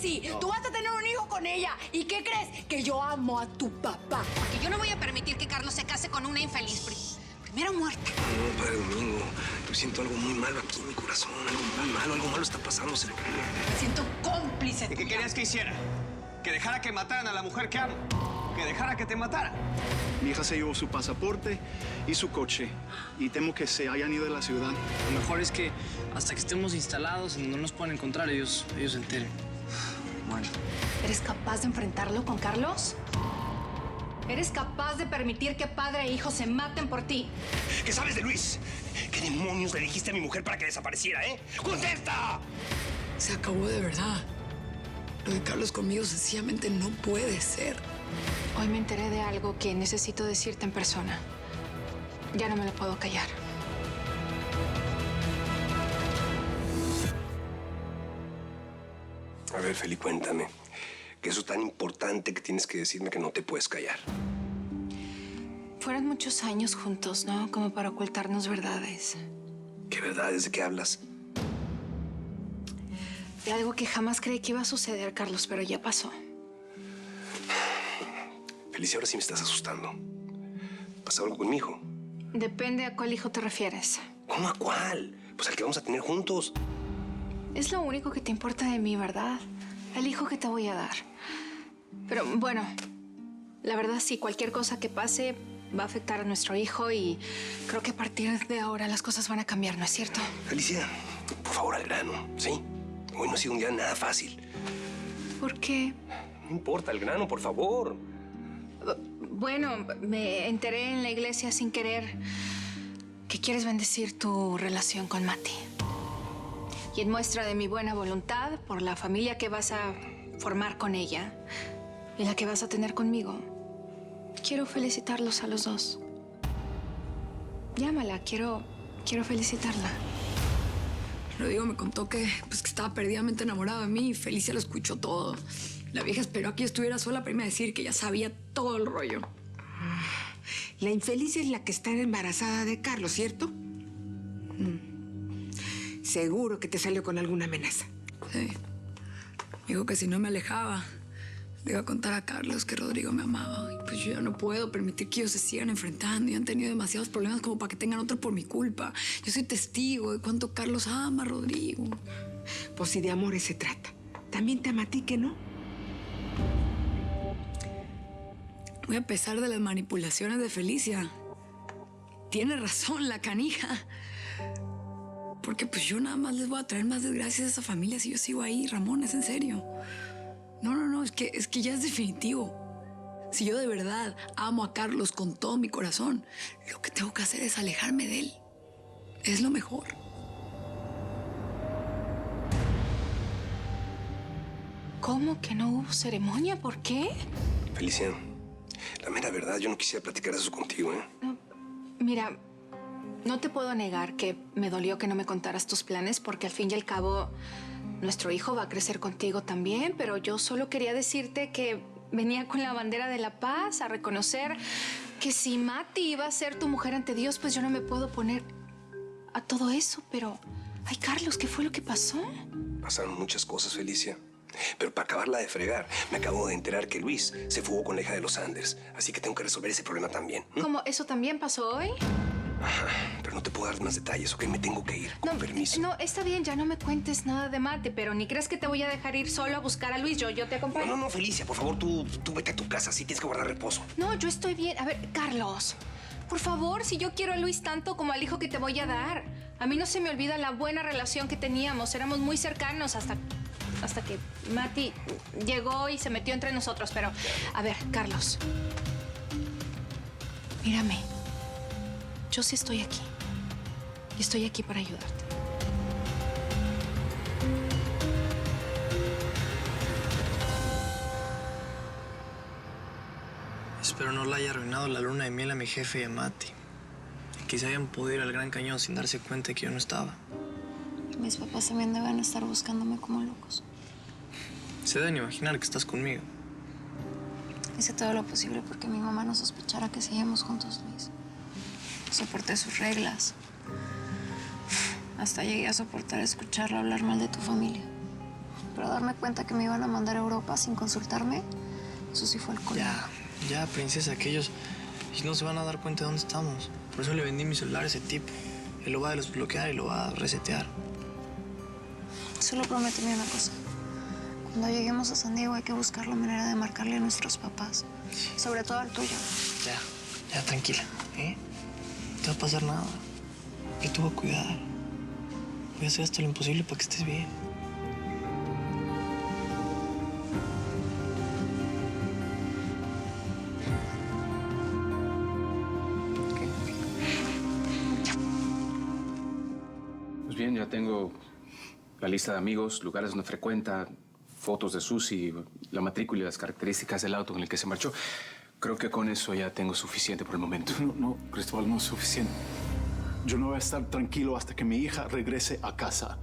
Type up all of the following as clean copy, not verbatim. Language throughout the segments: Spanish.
sí. No. Tú vas a tener un hijo con ella. ¿Y qué crees? Que yo amo a tu papá. Porque yo no voy a permitir que Carlos se case con una infeliz. Primero muerta. No, Padre Domingo. Yo siento algo muy malo aquí en mi corazón. Algo malo está pasando, se lo juro. Me siento cómplice. ¿Y qué querías que hiciera? ¿Que dejara que mataran a la mujer que amo? ¿Que dejara que te matara? Mi hija se llevó su pasaporte y su coche. Y temo que se hayan ido de la ciudad. Lo mejor es que hasta que estemos instalados, no nos puedan encontrar, ellos se enteren. Bueno. ¿Eres capaz de enfrentarlo con Carlos? ¿Eres capaz de permitir que padre e hijo se maten por ti? ¿Qué sabes de Luis? ¿Qué demonios le dijiste a mi mujer para que desapareciera, ¡Contesta! Se acabó de verdad. Lo de Carlos conmigo sencillamente no puede ser. Hoy me enteré de algo que necesito decirte en persona. Ya no me lo puedo callar. A ver, Feli, cuéntame. ¿Qué es eso tan importante que tienes que decirme que no te puedes callar? Fueron muchos años juntos, ¿no? Como para ocultarnos verdades. ¿Qué verdades? ¿De qué hablas? De algo que jamás creí que iba a suceder, Carlos, pero ya pasó. Felicia, ahora sí me estás asustando. ¿Pasa algo con mi hijo? Depende a cuál hijo te refieres. ¿Cómo a cuál? Pues al que vamos a tener juntos. Es lo único que te importa de mí, ¿verdad? El hijo que te voy a dar. Pero bueno, la verdad sí, cualquier cosa que pase va a afectar a nuestro hijo y creo que a partir de ahora las cosas van a cambiar, ¿no es cierto? Felicia, por favor, al grano, ¿sí? Hoy no ha sido un día nada fácil. ¿Por qué? No importa, al grano, por favor. Bueno, me enteré en la iglesia sin querer que quieres bendecir tu relación con Mati. Y en muestra de mi buena voluntad por la familia que vas a formar con ella y la que vas a tener conmigo, quiero felicitarlos a los dos. Llámala, quiero felicitarla. Rodrigo me contó que estaba perdidamente enamorado de mí y Felicia lo escuchó todo. La vieja esperó a que yo estuviera sola para irme a decir que ya sabía todo el rollo. La infeliz es la que está embarazada de Carlos, ¿cierto? Seguro que te salió con alguna amenaza. Sí. Dijo que si no me alejaba, le iba a contar a Carlos que Rodrigo me amaba. Y pues yo ya no puedo permitir que ellos se sigan enfrentando. Y han tenido demasiados problemas como para que tengan otro por mi culpa. Yo soy testigo de cuánto Carlos ama a Rodrigo. Pues si de amores se trata. También te ama a ti, ¿que no? Muy a pesar de las manipulaciones de Felicia, tiene razón la canija. Porque pues yo nada más les voy a traer más desgracias a esa familia si yo sigo ahí, Ramón, es en serio. No, es que ya es definitivo. Si yo de verdad amo a Carlos con todo mi corazón, lo que tengo que hacer es alejarme de él. Es lo mejor. ¿Cómo que no hubo ceremonia? ¿Por qué? Felicia, la mera verdad, yo no quisiera platicar eso contigo, ¿eh? No, mira, no te puedo negar que me dolió que no me contaras tus planes porque al fin y al cabo nuestro hijo va a crecer contigo también, pero yo solo quería decirte que venía con la bandera de la paz a reconocer que si Mati iba a ser tu mujer ante Dios, pues yo no me puedo oponer a todo eso, pero... Ay, Carlos, ¿qué fue lo que pasó? Pasaron muchas cosas, Felicia. Pero para acabarla de fregar, me acabo de enterar que Luis se fugó con la hija de los Sanders. Así que tengo que resolver ese problema también. ¿Cómo? ¿Eso también pasó hoy? Ajá, pero no te puedo dar más detalles, ¿ok? Me tengo que ir, con permiso. No, está bien, ya no me cuentes nada de Mate, pero ni crees que te voy a dejar ir solo a buscar a Luis. Yo te acompaño. No, Felicia, por favor, tú vete a tu casa. Sí tienes que guardar reposo. No, yo estoy bien. A ver, Carlos, por favor, si yo quiero a Luis tanto como al hijo que te voy a dar. A mí no se me olvida la buena relación que teníamos. Éramos muy cercanos hasta que Mati llegó y se metió entre nosotros. Pero, a ver, Carlos, mírame. Yo sí estoy aquí. Y estoy aquí para ayudarte. Espero no le haya arruinado la luna de miel a mi jefe y a Mati. Que se hayan podido ir al Gran Cañón sin darse cuenta de que yo no estaba. Mis papás también deben estar buscándome como locos. Se deben imaginar que estás conmigo. Hice todo lo posible porque mi mamá no sospechara que seguíamos juntos, Luis. Soporté sus reglas. Hasta llegué a soportar escucharla hablar mal de tu familia. Pero darme cuenta que me iban a mandar a Europa sin consultarme, eso sí fue el colmo. Ya, princesa, que ellos no se van a dar cuenta de dónde estamos. Por eso le vendí mi celular a ese tipo. Él lo va a desbloquear y lo va a resetear. Solo prométeme una cosa. Cuando lleguemos a San Diego hay que buscar la manera de marcarle a nuestros papás. Sobre todo al tuyo. Ya, tranquila, ¿eh? No te va a pasar nada. Yo te voy a cuidar. Voy a hacer hasta lo imposible para que estés bien. Pues bien, ya tengo la lista de amigos, lugares donde frecuenta, fotos de Susi, la matrícula y las características del auto con el que se marchó. Creo que con eso ya tengo suficiente por el momento. No, Cristóbal, no es suficiente. Yo no voy a estar tranquilo hasta que mi hija regrese a casa.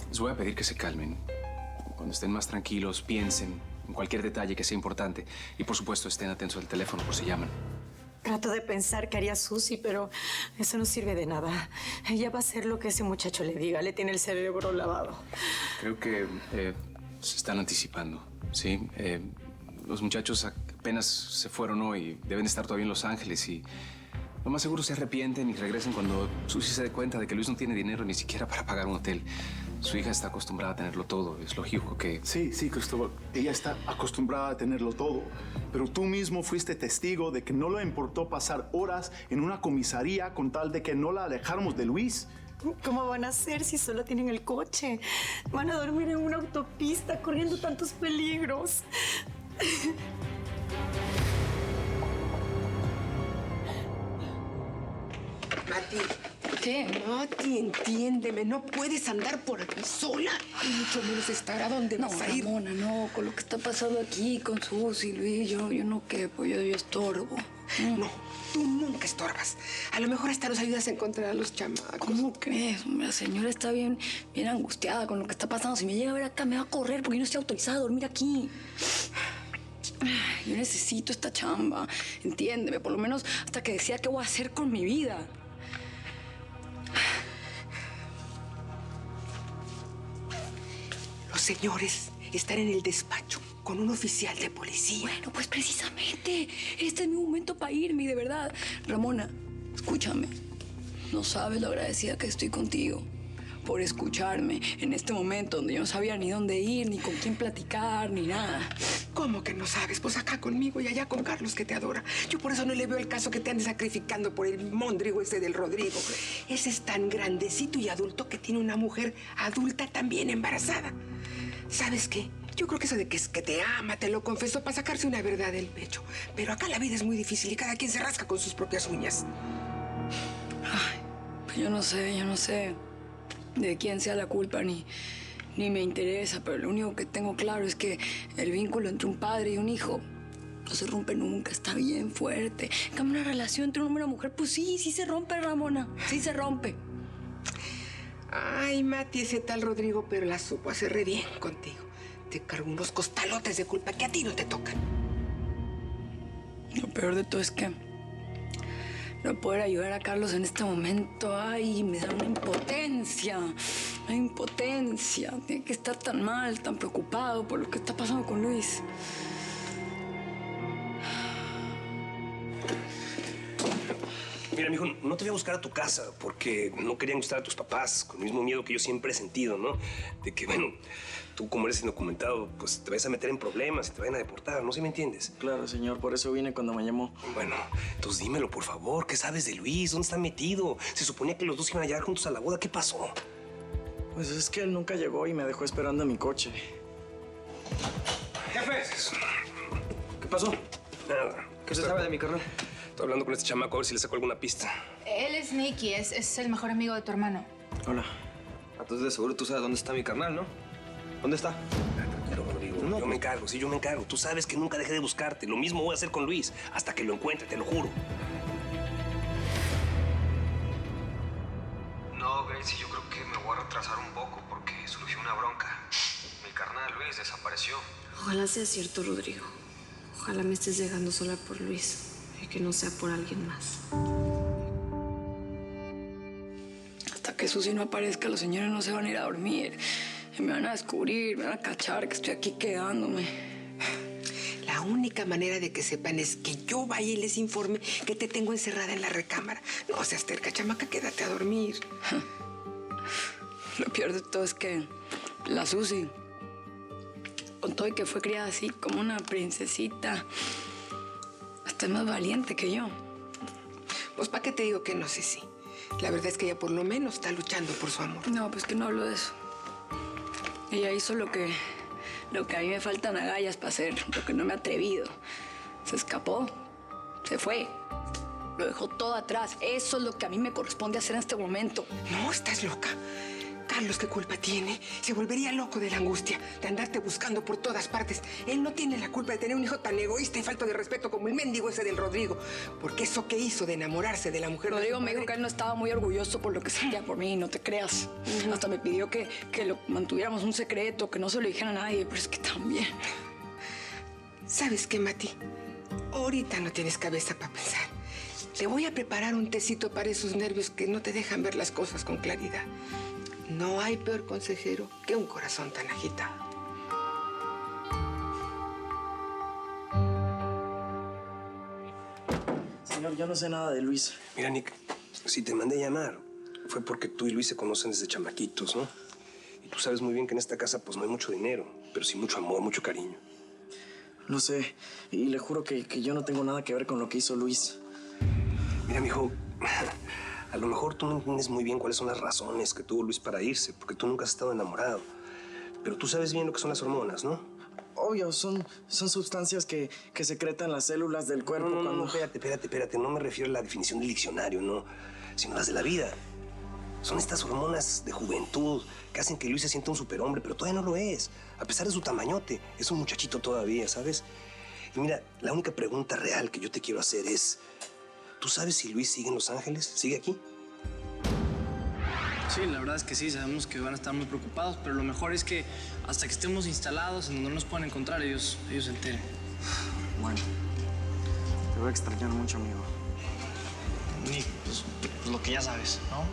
Les voy a pedir que se calmen. Cuando estén más tranquilos, piensen en cualquier detalle que sea importante. Y por supuesto, estén atentos al teléfono por si llaman. Trato de pensar qué haría Susi, pero eso no sirve de nada. Ella va a hacer lo que ese muchacho le diga. Le tiene el cerebro lavado. Creo que se están anticipando, ¿sí? Los muchachos apenas se fueron hoy. Deben estar todavía en Los Ángeles y lo más seguro se arrepienten y regresen cuando Susi se dé cuenta de que Luis no tiene dinero ni siquiera para pagar un hotel. Su hija está acostumbrada a tenerlo todo. Es lógico que... Sí, Cristóbal. Ella está acostumbrada a tenerlo todo. Pero tú mismo fuiste testigo de que no le importó pasar horas en una comisaría con tal de que no la alejáramos de Luis. ¿Cómo van a hacer si solo tienen el coche? Van a dormir en una autopista corriendo tantos peligros. Mati. ¿Qué? Mati, entiéndeme. No puedes andar por aquí sola. Y mucho menos estar a donde vas a ir. Ramona, no. Con lo que está pasando aquí, con Susi, Luis, yo no quepo. Yo estorbo. No, tú nunca estorbas. A lo mejor hasta nos ayudas a encontrar a los chamacos. ¿Cómo crees? La señora está bien angustiada con lo que está pasando. Si me llega a ver acá, me va a correr porque yo no estoy autorizada a dormir aquí. Yo necesito esta chamba. Entiéndeme, por lo menos hasta que decida qué voy a hacer con mi vida. Los señores están en el despacho con un oficial de policía. Bueno, pues precisamente. Este es mi momento para irme, de verdad. Ramona, escúchame. No sabes lo agradecida que estoy contigo por escucharme en este momento donde yo no sabía ni dónde ir, ni con quién platicar, ni nada. ¿Cómo que no sabes? Pues acá conmigo y allá con Carlos, que te adora. Yo por eso no le veo el caso que te andes sacrificando por el móndrigo ese del Rodrigo. Ese es tan grandecito y adulto que tiene una mujer adulta también embarazada. ¿Sabes qué? Yo creo que eso de que es que te ama, te lo confesó para sacarse una verdad del pecho. Pero acá la vida es muy difícil y cada quien se rasca con sus propias uñas. Ay, pues yo no sé de quién sea la culpa ni me interesa, pero lo único que tengo claro es que el vínculo entre un padre y un hijo no se rompe nunca, está bien fuerte. En cambio, una relación entre un hombre y una mujer, pues sí se rompe, Ramona, sí se rompe. Ay, Mati, ese tal Rodrigo, pero la supo hacer re bien contigo. Te cargo unos costalotes de culpa que a ti no te tocan. Lo peor de todo es que no poder ayudar a Carlos en este momento, ay, me da una impotencia. Tiene que estar tan mal, tan preocupado por lo que está pasando con Luis. Mira, mijo, no te voy a buscar a tu casa porque no querían gustar a tus papás, con el mismo miedo que yo siempre he sentido, ¿no? De que, bueno, tú como eres indocumentado, pues te vas a meter en problemas y te vayan a deportar, ¿no? ¿Sí me entiendes? Claro, señor, por eso vine cuando me llamó. Bueno, entonces dímelo, por favor. ¿Qué sabes de Luis? ¿Dónde está metido? Se suponía que los dos iban a llegar juntos a la boda. ¿Qué pasó? Pues es que él nunca llegó y me dejó esperando en mi coche. ¡Jefes! ¿Qué pasó? Nada. ¿Qué se sabe de mi carnal? Estoy hablando con este chamaco a ver si le saco alguna pista. Él es Nicky, es el mejor amigo de tu hermano. Hola. Entonces de seguro tú sabes dónde está mi carnal, ¿no? ¿Dónde está? Tranquilo, Rodrigo. No, yo me encargo, sí, yo me encargo. Tú sabes que nunca dejé de buscarte. Lo mismo voy a hacer con Luis hasta que lo encuentre, te lo juro. No, Gracie, yo creo que me voy a retrasar un poco porque surgió una bronca. Mi carnal Luis desapareció. Ojalá sea cierto, Rodrigo. Ojalá me estés dejando sola por Luis y que no sea por alguien más. Hasta que Susi no aparezca, los señores no se van a ir a dormir. que me van a descubrir, me van a cachar que estoy aquí quedándome. La única manera de que sepan es que yo vaya y les informe que te tengo encerrada en la recámara. No seas terca, chamaca, quédate a dormir. Lo peor de todo es que la Susi, con todo y que fue criada así como una princesita, hasta es más valiente que yo. Pues, ¿para qué te digo que no sé si? La verdad es que ella por lo menos está luchando por su amor. No, pues que no hablo de eso. Ella hizo lo que a mí me faltan agallas para hacer, lo que no me he atrevido. Se escapó, se fue, lo dejó todo atrás. Eso es lo que a mí me corresponde hacer en este momento. No, estás loca. Carlos, ¿qué culpa tiene? Se volvería loco de la angustia, de andarte buscando por todas partes. Él no tiene la culpa de tener un hijo tan egoísta y falto de respeto como el mendigo ese del Rodrigo. Porque eso que hizo de enamorarse de la mujer... Rodrigo me dijo que él no estaba muy orgulloso por lo que sentía por mí, no te creas. Hasta me pidió que lo mantuviéramos un secreto, que no se lo dijera a nadie, pero es que también... ¿Sabes qué, Mati? Ahorita no tienes cabeza para pensar. Le voy a preparar un tecito para esos nervios que no te dejan ver las cosas con claridad. No hay peor consejero que un corazón tan agitado. Señor, yo no sé nada de Luis. Mira, Nick, si te mandé a llamar fue porque tú y Luis se conocen desde chamaquitos, ¿no? Y tú sabes muy bien que en esta casa pues no hay mucho dinero, pero sí mucho amor, mucho cariño. Lo sé, y le juro que yo no tengo nada que ver con lo que hizo Luis. Mira, mijo, a lo mejor tú no entiendes muy bien cuáles son las razones que tuvo Luis para irse, porque tú nunca has estado enamorado. Pero tú sabes bien lo que son las hormonas, ¿no? Obvio, son sustancias que secretan las células del cuerpo cuando... No, espérate. No me refiero a la definición del diccionario, no. Sino las de la vida. Son estas hormonas de juventud que hacen que Luis se sienta un superhombre, pero todavía no lo es. A pesar de su tamañote, es un muchachito todavía, ¿sabes? Y mira, la única pregunta real que yo te quiero hacer es... ¿Tú sabes si Luis sigue en Los Ángeles? ¿Sigue aquí? Sí, la verdad es que sí, sabemos que van a estar muy preocupados, pero lo mejor es que hasta que estemos instalados en donde no nos puedan encontrar, ellos se enteren. Bueno, te voy a extrañar mucho, amigo. Nick, pues lo que ya sabes, ¿no?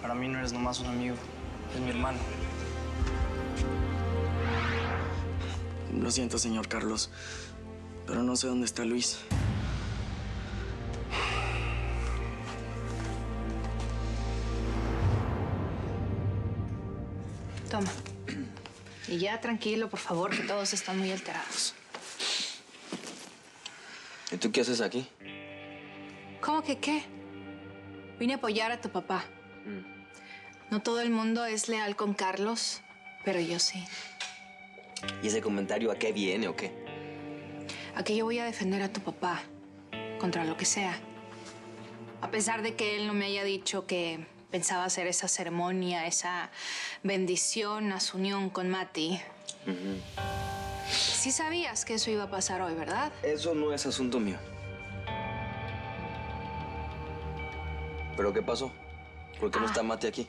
Para mí no eres nomás un amigo, es mi hermano. Lo siento, señor Carlos, pero no sé dónde está Luis. Toma. Y ya, tranquilo, por favor, que todos están muy alterados. ¿Y tú qué haces aquí? ¿Cómo que qué? Vine a apoyar a tu papá. No todo el mundo es leal con Carlos, pero yo sí. ¿Y ese comentario a qué viene o qué? A que yo voy a defender a tu papá contra lo que sea. A pesar de que él no me haya dicho que pensaba hacer esa ceremonia, esa bendición a su unión con Mati. Sí sabías que eso iba a pasar hoy, ¿verdad? Eso no es asunto mío. ¿Pero qué pasó? ¿Por qué no está Mati aquí?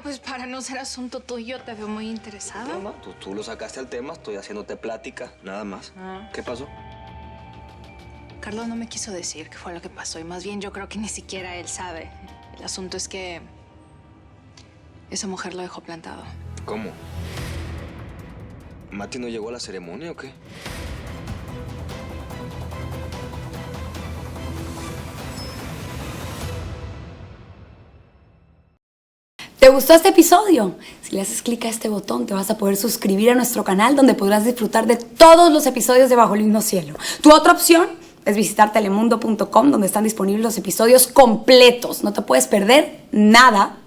Pues para no ser asunto tuyo, te veo muy interesada. No, tú lo sacaste al tema, estoy haciéndote plática, nada más. ¿Qué pasó? Carlos no me quiso decir qué fue lo que pasó y más bien yo creo que ni siquiera él sabe. El asunto es que esa mujer lo dejó plantado. ¿Cómo? ¿Mati no llegó a la ceremonia o qué? ¿Te gustó este episodio? Si le haces clic a este botón te vas a poder suscribir a nuestro canal donde podrás disfrutar de todos los episodios de Bajo el Mismo Cielo. Tu otra opción es visitar telemundo.com donde están disponibles los episodios completos. No te puedes perder nada